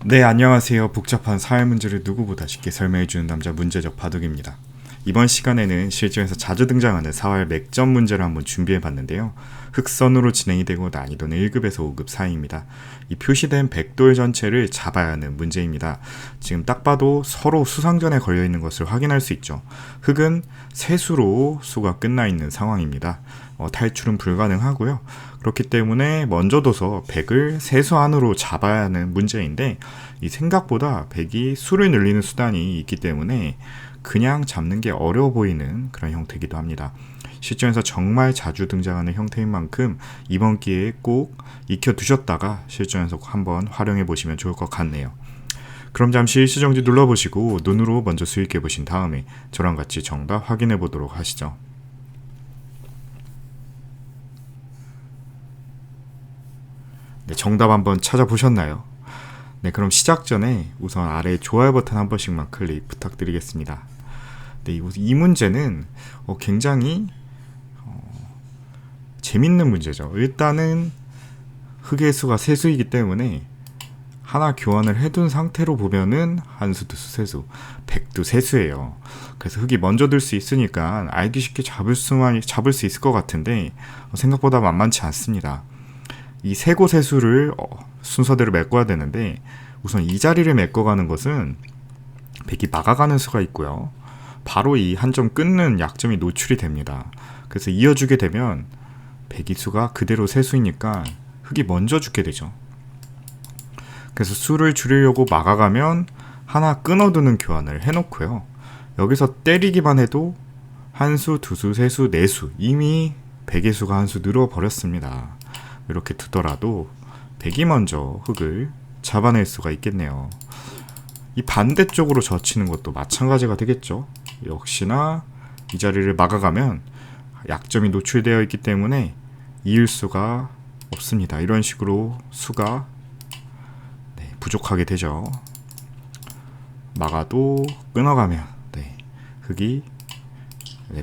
네, 안녕하세요. 복잡한 사회 문제를 누구보다 쉽게 설명해주는 남자 문제적 바둑입니다. 이번 시간에는 실전에서 자주 등장하는 사활 맥점 문제를 한번 준비해봤는데요. 흑선으로 진행이 되고 난이도는 1급에서 5급 사이입니다. 이 표시된 백돌 전체를 잡아야 하는 문제입니다. 지금 딱 봐도 서로 수상전에 걸려있는 것을 확인할 수 있죠. 흑은 세수로 수가 끝나 있는 상황입니다. 탈출은 불가능하고요. 그렇기 때문에 먼저 둬서 백을 세수 안으로 잡아야 하는 문제인데 이 생각보다 백이 수를 늘리는 수단이 있기 때문에 그냥 잡는 게 어려워 보이는 그런 형태이기도 합니다. 실전에서 정말 자주 등장하는 형태인 만큼 이번 기회에 꼭 익혀두셨다가 실전에서 한번 활용해 보시면 좋을 것 같네요. 그럼 잠시 일시정지 눌러보시고 눈으로 먼저 수익해 보신 다음에 저랑 같이 정답 확인해 보도록 하시죠. 네, 정답 한번 찾아보셨나요? 네, 그럼 시작 전에 우선 아래 좋아요 버튼 한 번씩만 클릭 부탁드리겠습니다. 네, 이 문제는 굉장히 재밌는 문제죠. 일단은 흑의 수가 세수이기 때문에 하나 교환을 해둔 상태로 보면은 한수, 두수, 세수, 백두 세수예요. 그래서 흑이 먼저 들 수 있으니까 알기 쉽게 잡을 수 있을 것 같은데 생각보다 만만치 않습니다. 이 세고 세수를 순서대로 메꿔야 되는데 우선 이 자리를 메꿔가는 것은 백이 막아가는 수가 있고요. 바로 이 한 점 끊는 약점이 노출이 됩니다. 그래서 이어주게 되면 백이 수가 그대로 세수이니까 흑이 먼저 죽게 되죠. 그래서 수를 줄이려고 막아가면 하나 끊어두는 교환을 해놓고요. 여기서 때리기만 해도 한수, 두수, 세수, 네수 이미 백의 수가 한 수 늘어버렸습니다. 이렇게 두더라도 백이 먼저 흑을 잡아낼 수가 있겠네요. 이 반대쪽으로 젖히는 것도 마찬가지가 되겠죠. 역시나 이 자리를 막아가면 약점이 노출되어 있기 때문에 이을 수가 없습니다. 이런 식으로 수가 부족하게 되죠. 막아도 끊어가면 흑이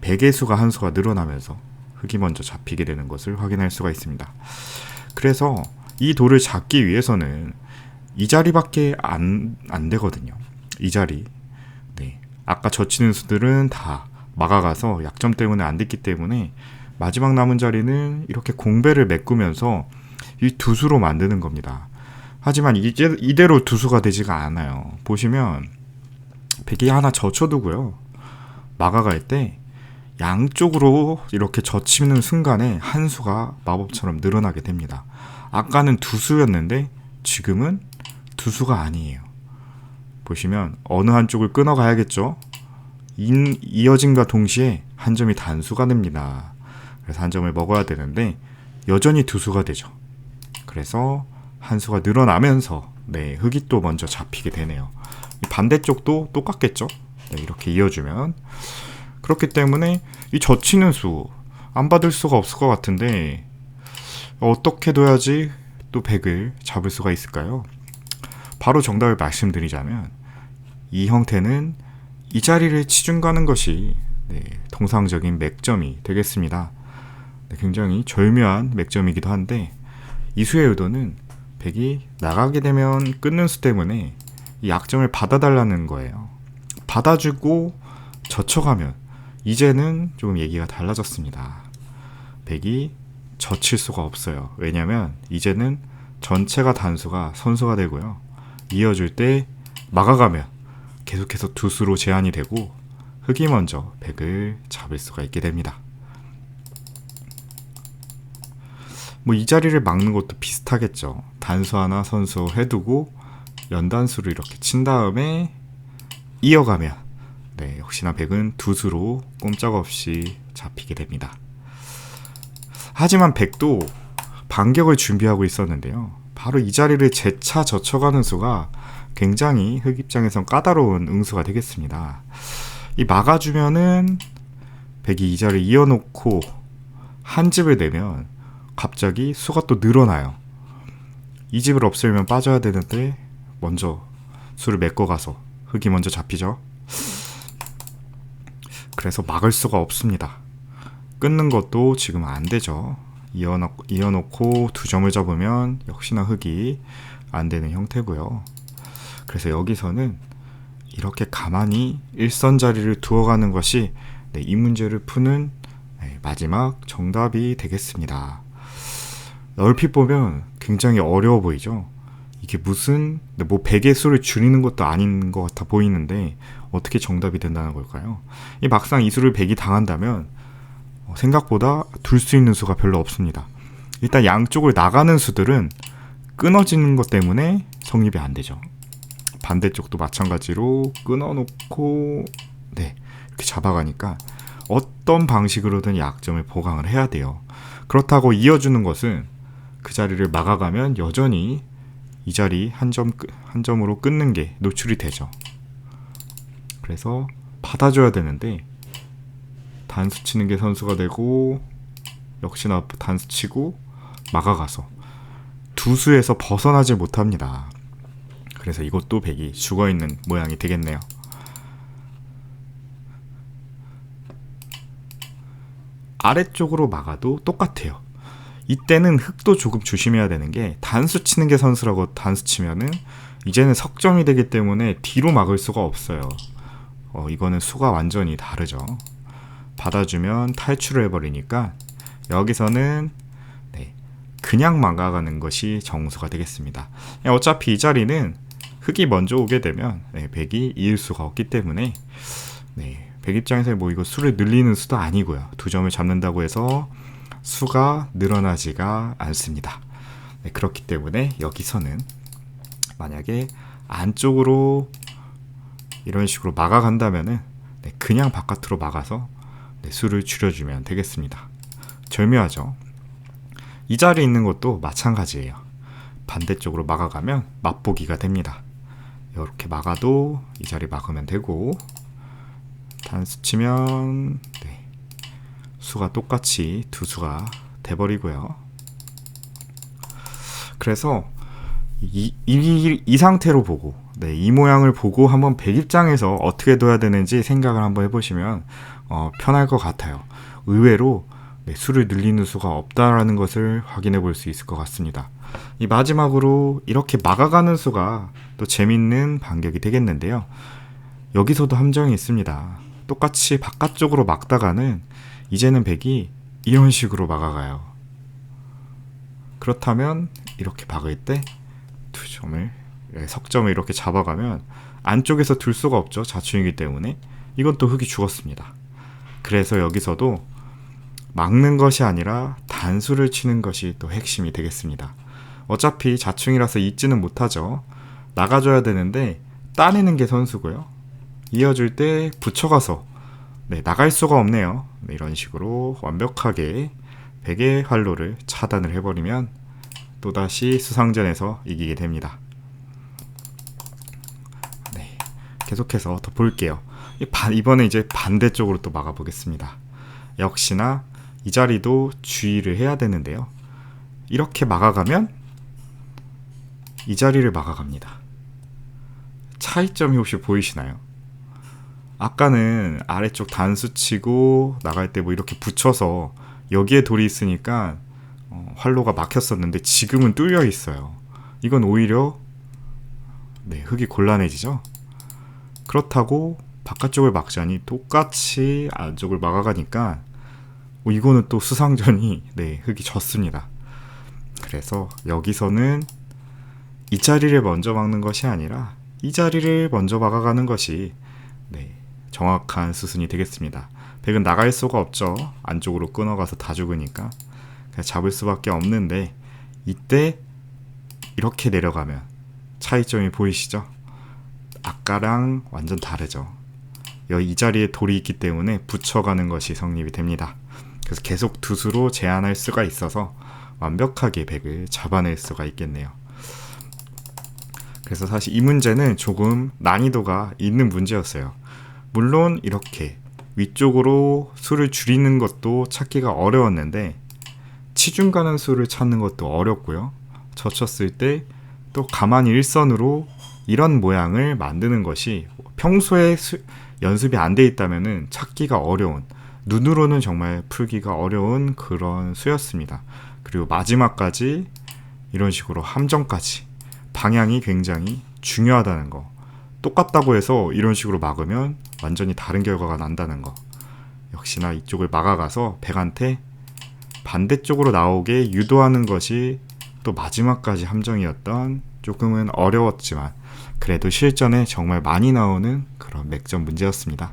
백의 수가 한 수가 늘어나면서 흑이 먼저 잡히게 되는 것을 확인할 수가 있습니다. 그래서 이 돌을 잡기 위해서는 이 자리밖에 안 되거든요. 이 자리. 아까 젖히는 수들은 다 막아가서 약점 때문에 안 됐기 때문에 마지막 남은 자리는 이렇게 공배를 메꾸면서 이 두 수로 만드는 겁니다. 하지만 이대로 두 수가 되지가 않아요. 보시면 백이 하나 젖혀두고요. 막아갈 때 양쪽으로 이렇게 젖히는 순간에 한 수가 마법처럼 늘어나게 됩니다. 아까는 두 수였는데 지금은 두 수가 아니에요. 보시면 어느 한쪽을 끊어가야겠죠. 이어짐과 동시에 한 점이 단수가 됩니다. 그래서 한 점을 먹어야 되는데 여전히 두 수가 되죠. 그래서 한 수가 늘어나면서 흑이 또 먼저 잡히게 되네요. 반대쪽도 똑같겠죠. 이렇게 이어주면 그렇기 때문에 이 젖히는 수 안 받을 수가 없을 것 같은데 어떻게 둬야지 또 백을 잡을 수가 있을까요? 바로 정답을 말씀드리자면 이 형태는 이 자리를 치중 가는 것이 통상적인 맥점이 되겠습니다. 굉장히 절묘한 맥점이기도 한데 이 수의 의도는 백이 나가게 되면 끊는 수 때문에 이 약점을 받아달라는 거예요. 받아주고 젖혀가면 이제는 조금 얘기가 달라졌습니다. 백이 젖힐 수가 없어요. 왜냐면 이제는 전체가 단수가 선수가 되고요. 이어줄 때 막아가면 계속해서 두 수로 제한이 되고 흑이 먼저 백을 잡을 수가 있게 됩니다. 이 자리를 막는 것도 비슷하겠죠. 단수 하나 선수 해두고 연단수를 이렇게 친 다음에 이어가면 역시나 백은 두 수로 꼼짝없이 잡히게 됩니다. 하지만 백도 반격을 준비하고 있었는데요. 바로 이 자리를 재차 젖혀가는 수가 굉장히 흑 입장에선 까다로운 응수가 되겠습니다. 이 막아주면은 백이 이 자리를 이어놓고 한 집을 내면 갑자기 수가 또 늘어나요. 이 집을 없애면 빠져야 되는데 먼저 수를 메꿔가서 흑이 먼저 잡히죠. 그래서 막을 수가 없습니다. 끊는 것도 지금 안 되죠. 이어놓고 두 점을 잡으면 역시나 흑이 안 되는 형태고요. 그래서 여기서는 이렇게 가만히 일선 자리를 두어가는 것이 이 문제를 푸는 마지막 정답이 되겠습니다. 얼핏 보면 굉장히 어려워 보이죠? 이게 무슨 뭐 100의 수를 줄이는 것도 아닌 것 같아 보이는데 어떻게 정답이 된다는 걸까요? 막상 이 수를 100이 당한다면 생각보다 둘 수 있는 수가 별로 없습니다. 일단 양쪽을 나가는 수들은 끊어지는 것 때문에 성립이 안 되죠. 반대쪽도 마찬가지로 끊어놓고 이렇게 잡아가니까 어떤 방식으로든 약점을 보강을 해야 돼요. 그렇다고 이어주는 것은 그 자리를 막아가면 여전히 이 자리 한 점으로 끊는 게 노출이 되죠. 그래서 받아줘야 되는데 단수 치는 게 선수가 되고 역시나 단수 치고 막아가서 두 수에서 벗어나지 못합니다. 그래서 이것도 100이 죽어있는 모양이 되겠네요. 아래쪽으로 막아도 똑같아요. 이때는 흑도 조금 조심해야 되는 게 단수 치는 게 선수라고 단수 치면은 이제는 석점이 되기 때문에 뒤로 막을 수가 없어요. 이거는 수가 완전히 다르죠. 받아주면 탈출을 해버리니까 여기서는 그냥 막아가는 것이 정수가 되겠습니다. 어차피 이 자리는 흑이 먼저 오게 되면 100이 이을 수가 없기 때문에 100 입장에서 뭐 이거 수를 늘리는 수도 아니고요. 두 점을 잡는다고 해서 수가 늘어나지가 않습니다. 그렇기 때문에 여기서는 만약에 안쪽으로 이런 식으로 막아간다면은 그냥 바깥으로 막아서 수를 줄여주면 되겠습니다. 절묘하죠. 이 자리에 있는 것도 마찬가지예요. 반대쪽으로 막아가면 맛보기가 됩니다. 이렇게 막아도 이 자리 막으면 되고 단수 치면 수가 똑같이 두 수가 돼버리고요. 그래서 이 상태로 보고 이 모양을 보고 한번 100 입장에서 어떻게 둬야 되는지 생각을 한번 해보시면 편할 것 같아요. 의외로 수를 늘리는 수가 없다라는 것을 확인해 볼 수 있을 것 같습니다. 이 마지막으로 이렇게 막아가는 수가 또 재밌는 반격이 되겠는데요. 여기서도 함정이 있습니다. 똑같이 바깥쪽으로 막다가는 이제는 100이 이런 식으로 막아가요. 그렇다면 이렇게 박을 때 두 점을 석점을 이렇게 잡아가면 안쪽에서 둘 수가 없죠. 자충이기 때문에 이건 또 흑이 죽었습니다. 그래서 여기서도 막는 것이 아니라 단수를 치는 것이 또 핵심이 되겠습니다. 어차피 자충이라서 잊지는 못하죠. 나가줘야 되는데 따내는 게 선수고요. 이어줄 때 붙여가서 나갈 수가 없네요. 이런 식으로 완벽하게 100의 활로를 차단을 해버리면 또다시 수상전에서 이기게 됩니다. 계속해서 더 볼게요. 이번에 이제 반대쪽으로 또 막아보겠습니다. 역시나 이 자리도 주의를 해야 되는데요. 이렇게 막아가면 이 자리를 막아갑니다. 차이점이 혹시 보이시나요? 아까는 아래쪽 단수 치고 나갈 때 뭐 이렇게 붙여서 여기에 돌이 있으니까 활로가 막혔었는데 지금은 뚫려 있어요. 이건 오히려 흑이 곤란해지죠. 그렇다고 바깥쪽을 막자니 똑같이 안쪽을 막아가니까 이거는 또 수상전이 흑이 졌습니다. 그래서 여기서는 이 자리를 먼저 막는 것이 아니라 이 자리를 먼저 막아가는 것이 정확한 수순이 되겠습니다. 100은 나갈 수가 없죠. 안쪽으로 끊어가서 다 죽으니까 그냥 잡을 수밖에 없는데 이때 이렇게 내려가면 차이점이 보이시죠? 아까랑 완전 다르죠. 이 자리에 돌이 있기 때문에 붙여가는 것이 성립이 됩니다. 그래서 계속 두 수로 제한할 수가 있어서 완벽하게 100을 잡아낼 수가 있겠네요. 그래서 사실 이 문제는 조금 난이도가 있는 문제였어요. 물론 이렇게 위쪽으로 수를 줄이는 것도 찾기가 어려웠는데 치중 가는 수를 찾는 것도 어렵고요. 젖혔을 때 또 가만히 일선으로 이런 모양을 만드는 것이 평소에 연습이 안 돼 있다면 찾기가 어려운, 눈으로는 정말 풀기가 어려운 그런 수였습니다. 그리고 마지막까지 이런 식으로 함정까지 방향이 굉장히 중요하다는 거. 똑같다고 해서 이런 식으로 막으면 완전히 다른 결과가 난다는 거. 역시나 이쪽을 막아가서 백한테 반대쪽으로 나오게 유도하는 것이 또 마지막까지 함정이었던, 조금은 어려웠지만 그래도 실전에 정말 많이 나오는 그런 맥점 문제였습니다.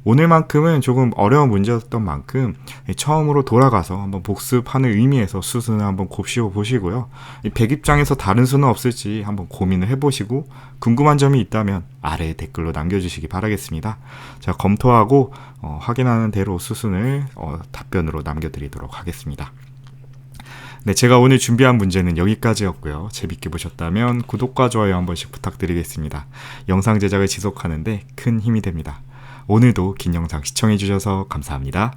오늘만큼은 조금 어려운 문제였던 만큼 처음으로 돌아가서 한번 복습하는 의미에서 수순을 한번 곱씹어 보시고요. 이 100입장에서 다른 수는 없을지 한번 고민을 해보시고 궁금한 점이 있다면 아래에 댓글로 남겨주시기 바라겠습니다. 제가 검토하고 확인하는 대로 수순을 답변으로 남겨드리도록 하겠습니다. 네, 제가 오늘 준비한 문제는 여기까지였고요. 재밌게 보셨다면 구독과 좋아요 한 번씩 부탁드리겠습니다. 영상 제작을 지속하는데 큰 힘이 됩니다. 오늘도 긴 영상 시청해주셔서 감사합니다.